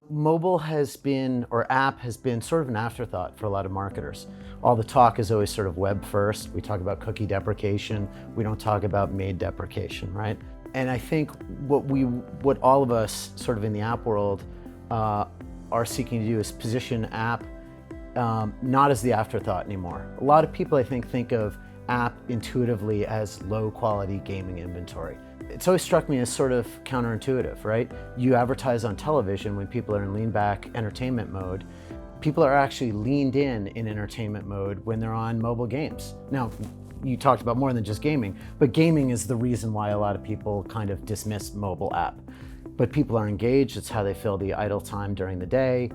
Mobile has been, or app has been, sort of an afterthought for a lot of marketers. All the talk is always sort of web first. We talk about cookie deprecation. We don't talk about made deprecation, right? And I think what all of us sort of in the app world are seeking to do is position app not as the afterthought anymore. A lot of people, I think of app intuitively as low quality gaming inventory. It's always struck me as sort of counterintuitive, right? You advertise on television when people are in lean back entertainment mode. People are actually leaned in entertainment mode when they're on mobile games. Now, you talked about more than just gaming, but gaming is the reason why a lot of people kind of dismiss mobile app. But people are engaged, it's how they fill the idle time during the day.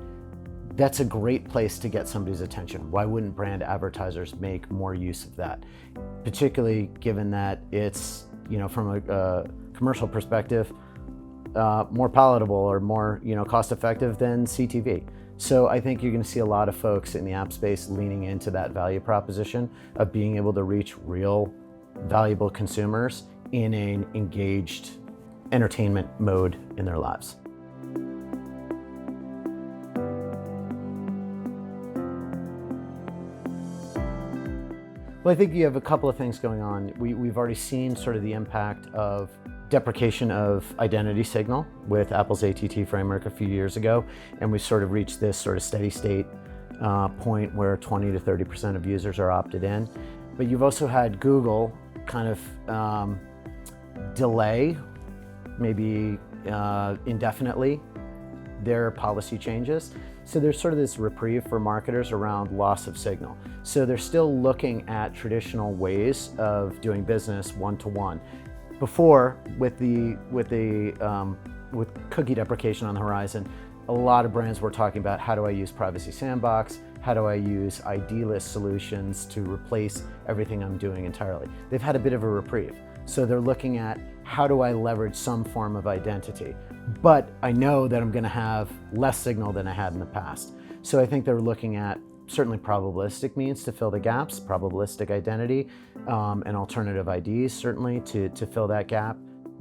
That's a great place to get somebody's attention. Why wouldn't brand advertisers make more use of that? Particularly given that it's, from a commercial perspective, more palatable or more, cost effective than CTV. So I think you're going to see a lot of folks in the app space leaning into that value proposition of being able to reach real, valuable consumers in an engaged entertainment mode in their lives. Well, I think you have a couple of things going on. We've already seen sort of the impact of deprecation of identity signal with Apple's ATT framework a few years ago, and we've sort of reached this sort of steady state point where 20 to 30% of users are opted in. But you've also had Google kind of delay, maybe indefinitely, their policy changes. So there's sort of this reprieve for marketers around loss of signal. So they're still looking at traditional ways of doing business one-to-one. Before, with cookie deprecation on the horizon, a lot of brands were talking about how do I use Privacy Sandbox, how do I use ID-less solutions to replace everything I'm doing entirely. They've had a bit of a reprieve. So they're looking at how do I leverage some form of identity, but I know that I'm going to have less signal than I had in the past. So I think they're looking at certainly probabilistic means to fill the gaps, probabilistic identity, and alternative IDs certainly to fill that gap.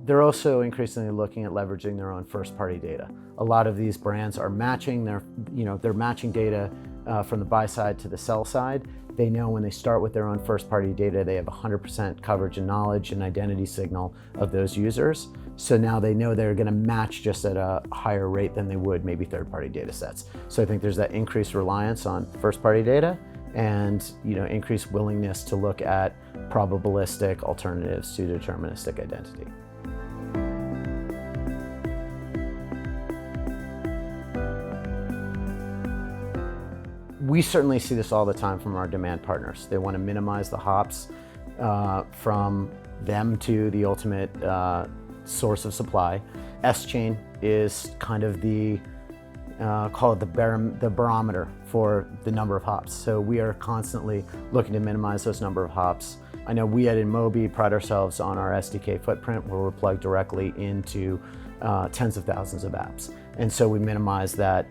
They're also increasingly looking at leveraging their own first-party data. A lot of these brands are matching they're matching data from the buy side to the sell side. They know when they start with their own first-party data, they have 100% coverage and knowledge and identity signal of those users. So now they know they're going to match just at a higher rate than they would maybe third-party data sets. So I think there's that increased reliance on first-party data and increased willingness to look at probabilistic alternatives to deterministic identity. We certainly see this all the time from our demand partners. They want to minimize the hops from them to the ultimate source of supply. S-chain is kind of the call it the barometer for the number of hops. So we are constantly looking to minimize those number of hops. I know we at InMobi pride ourselves on our SDK footprint where we're plugged directly into tens of thousands of apps. And so we minimize that,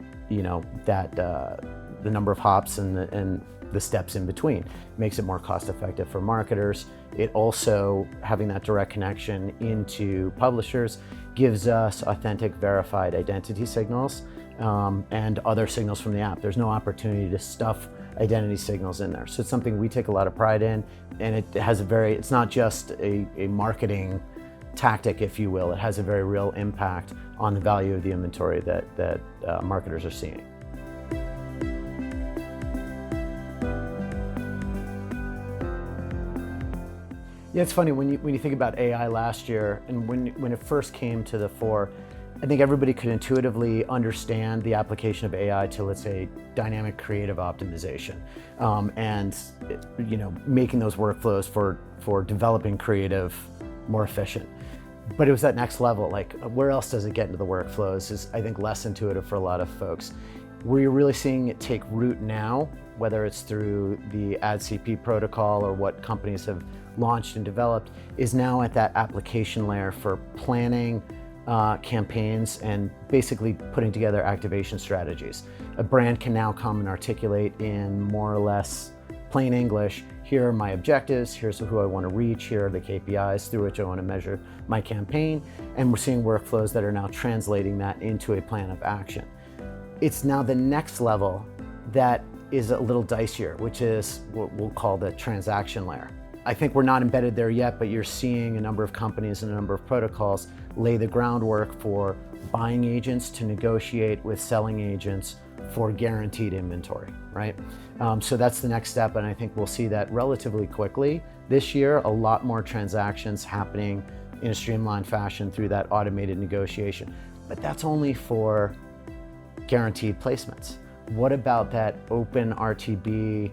the number of hops and the steps in between. Makes it more cost effective for marketers. It also, having that direct connection into publishers, gives us authentic verified identity signals and other signals from the app. There's no opportunity to stuff identity signals in there. So it's something we take a lot of pride in, and it has it's not just a marketing tactic, if you will. It has a very real impact on the value of the inventory that marketers are seeing. Yeah, it's funny when you think about AI last year and when it first came to the fore, I think everybody could intuitively understand the application of AI to, let's say, dynamic creative optimization, and making those workflows for developing creative more efficient. But it was that next level, like where else does it get into the workflows is, I think, less intuitive for a lot of folks. Where you're really seeing it take root now, whether it's through the AdCP protocol or what companies have launched and developed, is now at that application layer for planning, campaigns and basically putting together activation strategies. A brand can now come and articulate in more or less plain English, here are my objectives, here's who I want to reach, here are the KPIs through which I want to measure my campaign, and we're seeing workflows that are now translating that into a plan of action. It's now the next level that is a little dicier, which is what we'll call the transaction layer. I think we're not embedded there yet, but you're seeing a number of companies and a number of protocols lay the groundwork for buying agents to negotiate with selling agents for guaranteed inventory, right? So that's the next step, and I think we'll see that relatively quickly. This year, a lot more transactions happening in a streamlined fashion through that automated negotiation. But that's only for guaranteed placements. What about that open RTB,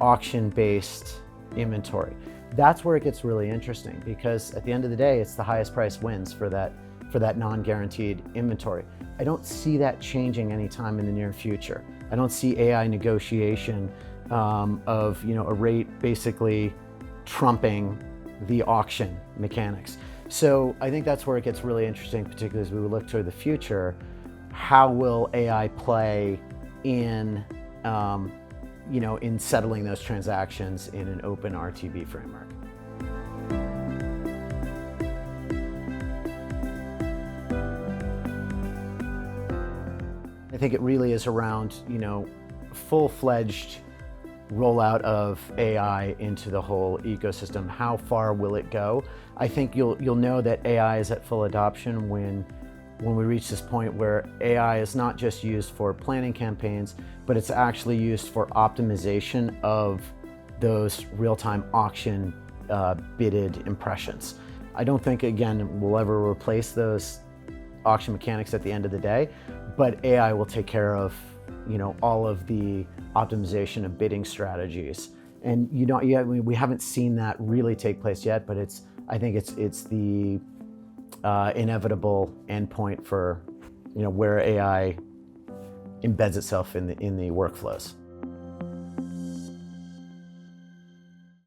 auction-based inventory? That's where it gets really interesting, because at the end of the day, it's the highest price wins for that non-guaranteed inventory. I don't see that changing anytime in the near future. I don't see AI negotiation of a rate basically trumping the auction mechanics. So I think that's where it gets really interesting, particularly as we look toward the future. How will AI play in in settling those transactions in an open RTB framework? I think it really is around, full-fledged rollout of AI into the whole ecosystem. How far will it go? I think you'll know that AI is at full adoption when we reach this point where AI is not just used for planning campaigns, but it's actually used for optimization of those real-time auction bidded impressions. I don't think, again, we'll ever replace those auction mechanics at the end of the day, but AI will take care of all of the optimization of bidding strategies. And we haven't seen that really take place yet, but I think it's the inevitable endpoint for where AI embeds itself in the workflows.